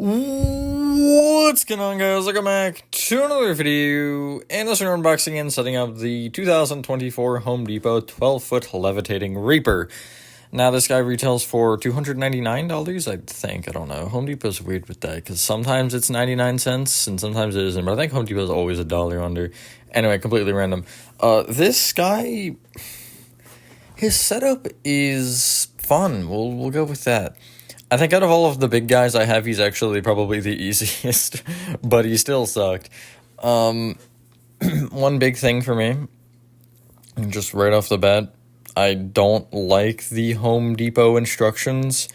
What's going on, guys? Welcome back to another video, and this is an unboxing and setting up the 2024 Home Depot 12-foot Levitating Reaper. Now, this guy retails for $299, I think. I don't know. Home Depot's weird with that, because sometimes it's 99 cents, and sometimes it isn't, but I think Home Depot's always $1 under. Anyway, completely random. This guy, his setup is fun. We'll go with that. I think out of all of the big guys I have, he's actually probably the easiest, but he still sucked. One big thing for me, just right off the bat, I don't like the Home Depot instructions.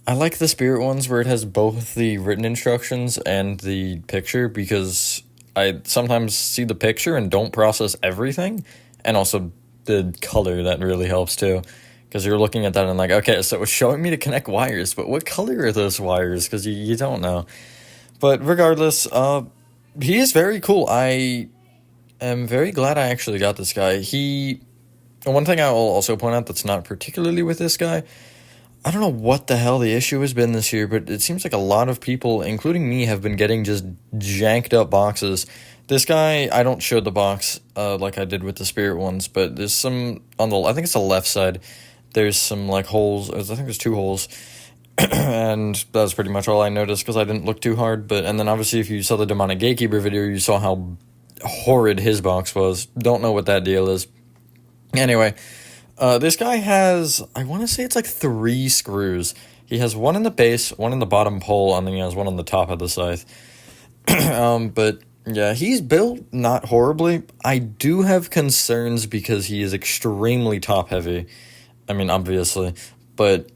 I like the Spirit ones where it has both the written instructions and the picture, because I sometimes see the picture and don't process everything, and also the color, that really helps too. Because you're looking at that and like, okay, so it's showing me to connect wires, but what color are those wires? Because you don't know. But regardless, he is very cool. I am very glad I actually got this guy. One thing I will also point out that's not particularly with this guy, I don't know what the hell the issue has been this year, but it seems like a lot of people, including me, have been getting just janked up boxes. This guy, I don't show the box like I did with the Spirit ones, but there's some on I think it's the left side. There's some, like, holes. I think there's 2 holes. And that's pretty much all I noticed because I didn't look too hard. And then, obviously, if you saw the Demonic Gatekeeper video, you saw how horrid his box was. Don't know what that deal is. Anyway, this guy has, I want to say it's like 3 screws. He has 1 in the base, 1 in the bottom pole, and then he has 1 on the top of the scythe. But yeah, he's built not horribly. I do have concerns because he is extremely top-heavy. I mean, obviously, but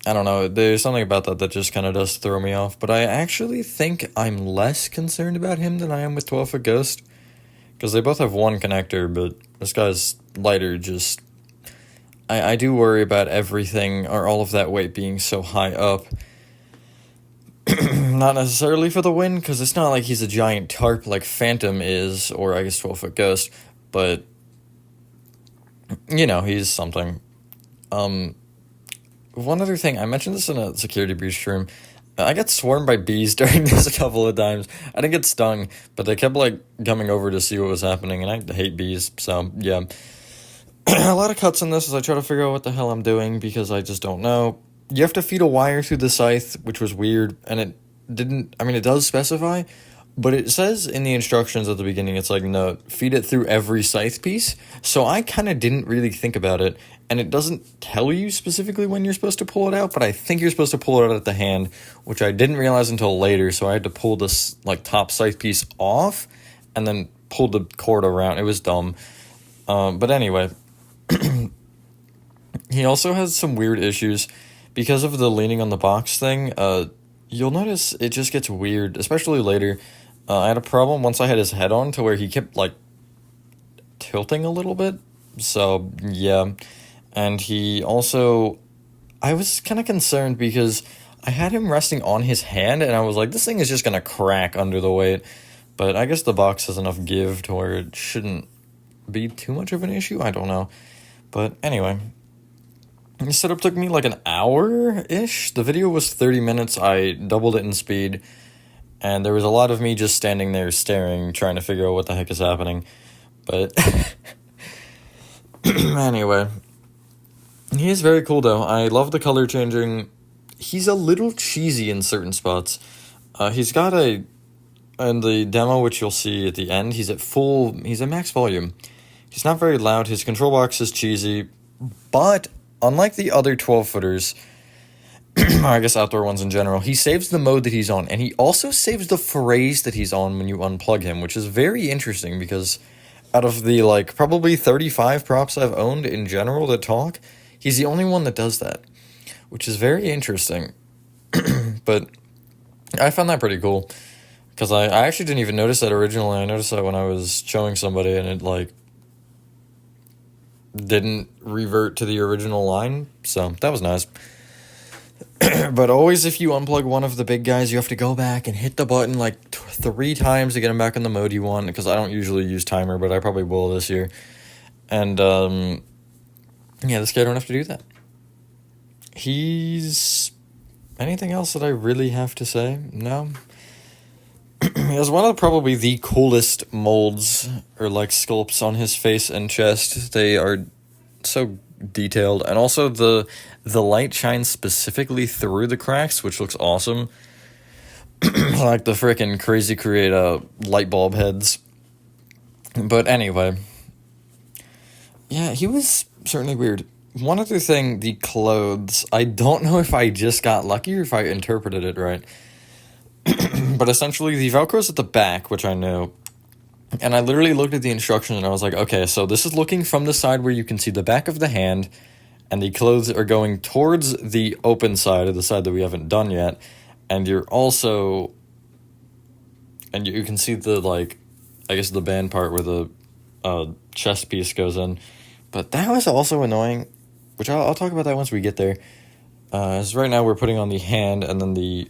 I don't know, there's something about that just kind of does throw me off, but I actually think I'm less concerned about him than I am with 12-foot Ghost, because they both have 1 connector, but this guy's lighter. Just, I do worry about everything, or all of that weight being so high up. Not necessarily for the win, because it's not like he's a giant tarp like Phantom is, or I guess 12-foot Ghost, but, you know, he's something. One other thing, I mentioned this in a security breach stream. I got swarmed by bees during this a couple of times. I didn't get stung, but they kept, like, coming over to see what was happening, and I hate bees, so, yeah. A lot of cuts in this as I try to figure out what the hell I'm doing, because I just don't know. You have to feed a wire through the scythe, which was weird, and it does specify, but it says in the instructions at the beginning, it's like, no, feed it through every scythe piece. So I kind of didn't really think about it, and it doesn't tell you specifically when you're supposed to pull it out, but I think you're supposed to pull it out at the hand, which I didn't realize until later, so I had to pull this, like, top scythe piece off, and then pull the cord around. It was dumb. But anyway, he also has some weird issues. Because of the leaning on the box thing, you'll notice it just gets weird, especially later. I had a problem once I had his head on to where he kept, like, tilting a little bit. So, yeah. And he also, I was kind of concerned because I had him resting on his hand, and I was like, this thing is just going to crack under the weight. But I guess the box has enough give to where it shouldn't be too much of an issue. I don't know. But anyway, the setup took me like an hour-ish. The video was 30 minutes. I doubled it in speed. And there was a lot of me just standing there staring, trying to figure out what the heck is happening. But anyway, he is very cool, though. I love the color changing. He's a little cheesy in certain spots. He's got in the demo, which you'll see at the end, he's at max volume. He's not very loud. His control box is cheesy, but unlike the other 12-footers, I guess outdoor ones in general, he saves the mode that he's on, and he also saves the phrase that he's on when you unplug him, which is very interesting because out of the, like, probably 35 props I've owned in general that talk, he's the only one that does that, which is very interesting. But I found that pretty cool because I actually didn't even notice that originally. I noticed that when I was showing somebody, and it, like, didn't revert to the original line, so that was nice. But always, if you unplug one of the big guys, you have to go back and hit the button like 3 times to get him back in the mode you want, because I don't usually use timer, but I probably will this year. And yeah, this guy don't have to do that. He's anything else that I really have to say? No? He has one of probably the coolest molds, or like sculpts on his face and chest. They are so detailed, and also the light shines specifically through the cracks, which looks awesome. Like the frickin' Crazy Create light bulb heads. But anyway, yeah, he was certainly weird. One other thing, the clothes. I don't know if I just got lucky or if I interpreted it right. But essentially, the Velcro's at the back, which I know. And I literally looked at the instructions and I was like, okay, so this is looking from the side where you can see the back of the hand, and the clothes are going towards the open side, or the side that we haven't done yet. And you're also... And you can see the, like, I guess the band part where the chest piece goes in. But that was also annoying, which I'll talk about that once we get there. As right now we're putting on the hand and then the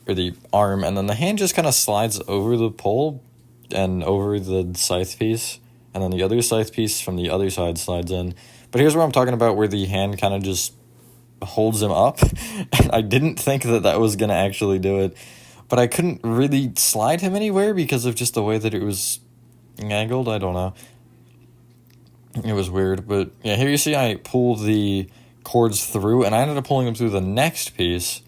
arm, and then the hand just kind of slides over the pole and over the scythe piece, and then the other scythe piece from the other side slides in. But here's where I'm talking about where the hand kind of just holds him up. And I didn't think that was going to actually do it, but I couldn't really slide him anywhere because of just the way that it was angled. I don't know. It was weird, but yeah, here you see I pull the cords through, and I ended up pulling them through the next piece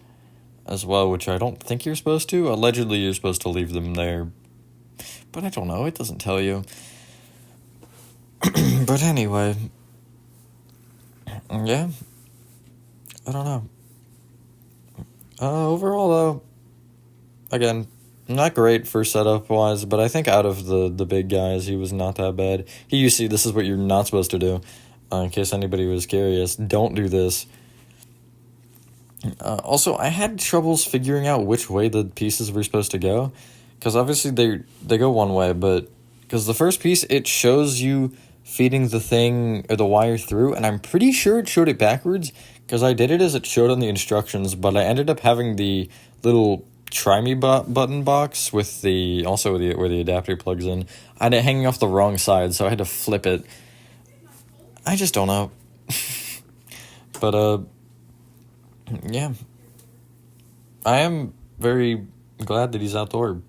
as well, which I don't think you're supposed to. Allegedly, you're supposed to leave them there, but I don't know. It doesn't tell you. But anyway, yeah, I don't know. Overall, though, again, not great for setup-wise, but I think out of the big guys, he was not that bad. You see, this is what you're not supposed to do. In case anybody was curious, don't do this. Also, I had troubles figuring out which way the pieces were supposed to go, because obviously they go one way, but because the first piece, it shows you feeding the thing or the wire through, and I'm pretty sure it showed it backwards, because I did it as it showed on the instructions, but I ended up having the little try me button box with the where the adapter plugs in. I had it hanging off the wrong side, so I had to flip it. I just don't know. But yeah, I am very glad that he's outdoor.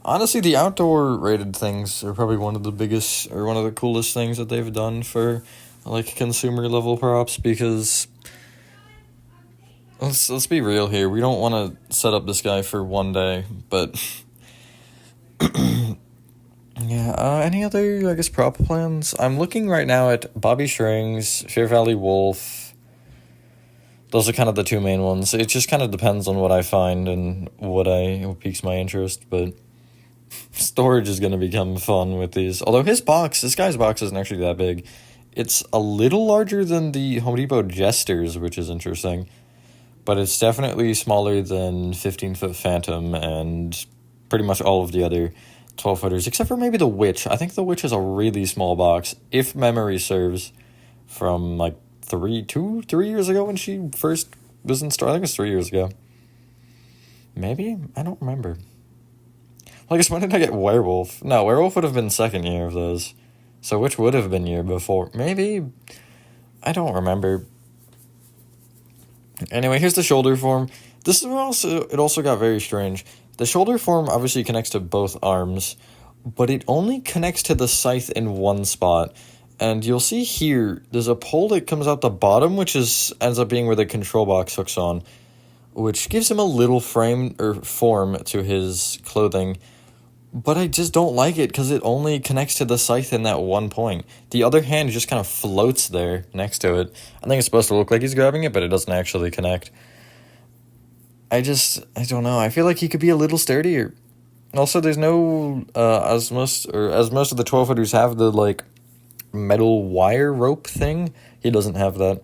Honestly, the outdoor rated things are probably one of the biggest or one of the coolest things that they've done for like consumer level props, because let's be real here. We don't want to set up this guy for one day, but yeah, any other, I guess, prop plans? I'm looking right now at Bobby Strings, Fair Valley Wolf. Those are kind of the two main ones. It just kind of depends on what I find and what piques my interest, but storage is going to become fun with these. Although this guy's box isn't actually that big. It's a little larger than the Home Depot Jesters, which is interesting. But it's definitely smaller than 15-foot Phantom and pretty much all of the other 12-footers, except for maybe the Witch. I think the Witch is a really small box, if memory serves, from like 3 years ago when she first was in store. I think it was 3 years ago. Maybe? I don't remember. Well, I guess when did I get Werewolf? No, Werewolf would have been second year of those. So which would have been year before? Maybe? I don't remember. Anyway, here's the shoulder form. This is also got very strange. The shoulder form obviously connects to both arms, but it only connects to the scythe in one spot. And you'll see here, there's a pole that comes out the bottom, which ends up being where the control box hooks on, which gives him a little frame or form to his clothing. But I just don't like it because it only connects to the scythe in that one point. The other hand just kind of floats there next to it. I think it's supposed to look like he's grabbing it, but it doesn't actually connect. I don't know. I feel like he could be a little sturdier. Also, there's no, as most of the 12-footers have the, like, metal wire rope thing, he doesn't have that.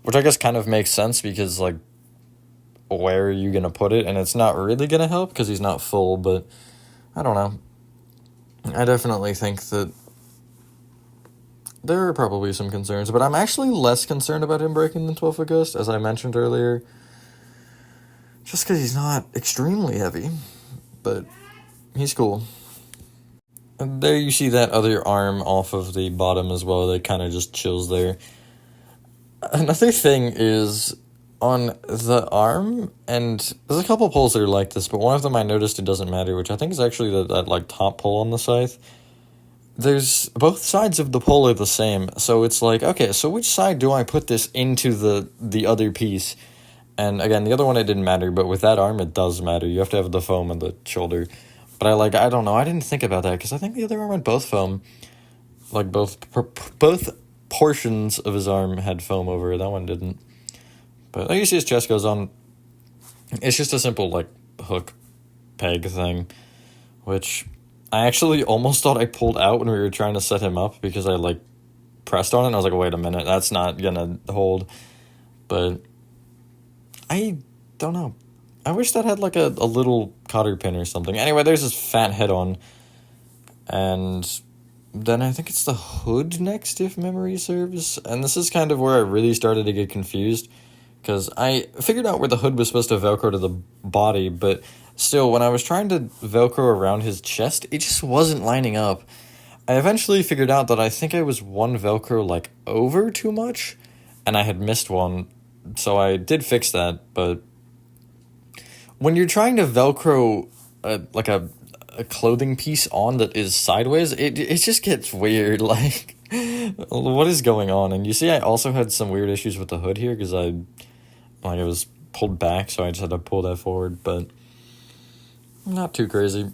Which I guess kind of makes sense because, like, where are you going to put it? And it's not really going to help because he's not full, but I don't know. I definitely think that there are probably some concerns, but I'm actually less concerned about him breaking than 12-foot Ghost, as I mentioned earlier. Just because he's not extremely heavy, but he's cool. And there you see that other arm off of the bottom as well that kind of just chills there. Another thing is, on the arm, and there's a couple poles that are like this, but one of them I noticed it doesn't matter, which I think is actually that like top pole on the scythe. There's both sides of the pole are the same, so it's like, okay, so which side do I put this into the other piece? And again, the other one it didn't matter, but with that arm it does matter. You have to have the foam on the shoulder. But I don't know, I didn't think about that because I think the other arm had both foam, like both portions of his arm had foam over it. That one didn't. But like you see his chest goes on. It's just a simple like hook peg thing, which I actually almost thought I pulled out when we were trying to set him up because I like pressed on it and I was like, wait a minute, that's not gonna hold. But I don't know. I wish that had like a little cotter pin or something. Anyway, there's this fat head on. And then I think it's the hood next, if memory serves. And this is kind of where I really started to get confused. Because I figured out where the hood was supposed to Velcro to the body, but still, when I was trying to Velcro around his chest, it just wasn't lining up. I eventually figured out that I think I was one Velcro, like, over too much, and I had missed one, so I did fix that, but when you're trying to Velcro, like, a clothing piece on that is sideways, it just gets weird, like, what is going on? And you see I also had some weird issues with the hood here, because it was pulled back, so I just had to pull that forward, but not too crazy.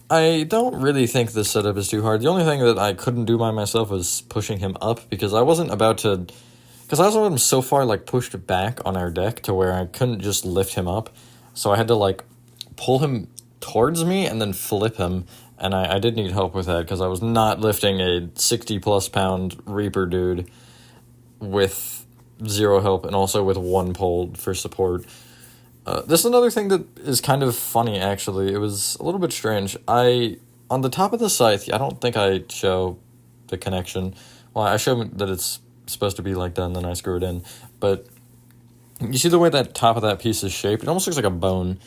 I don't really think this setup is too hard. The only thing that I couldn't do by myself was pushing him up, because I wasn't about to... Because I also had him so far, like, pushed back on our deck to where I couldn't just lift him up, so I had to, like, pull him towards me and then flip him, and I did need help with that, because I was not lifting a 60-plus pound Reaper dude with zero help, and also with one pole for support. This is another thing that is kind of funny, actually. It was a little bit strange. On the top of the scythe, I don't think I show the connection. Well, I show that it's supposed to be like that, and then I screw it in. But you see the way that top of that piece is shaped? It almost looks like a bone.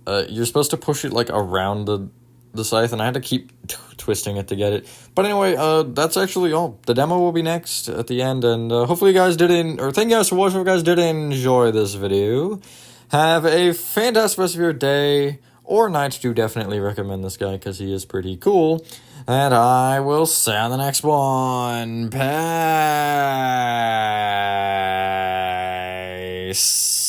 You're supposed to push it, like, around the scythe, and I had to keep twisting it to get it. But anyway, that's actually all. The demo will be next at the end, and hopefully you guys thank you guys for watching. If you guys did enjoy this video, have a fantastic rest of your day or night. Do definitely recommend this guy because he is pretty cool. And I will see you on the next one. Peace.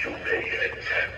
You may attempt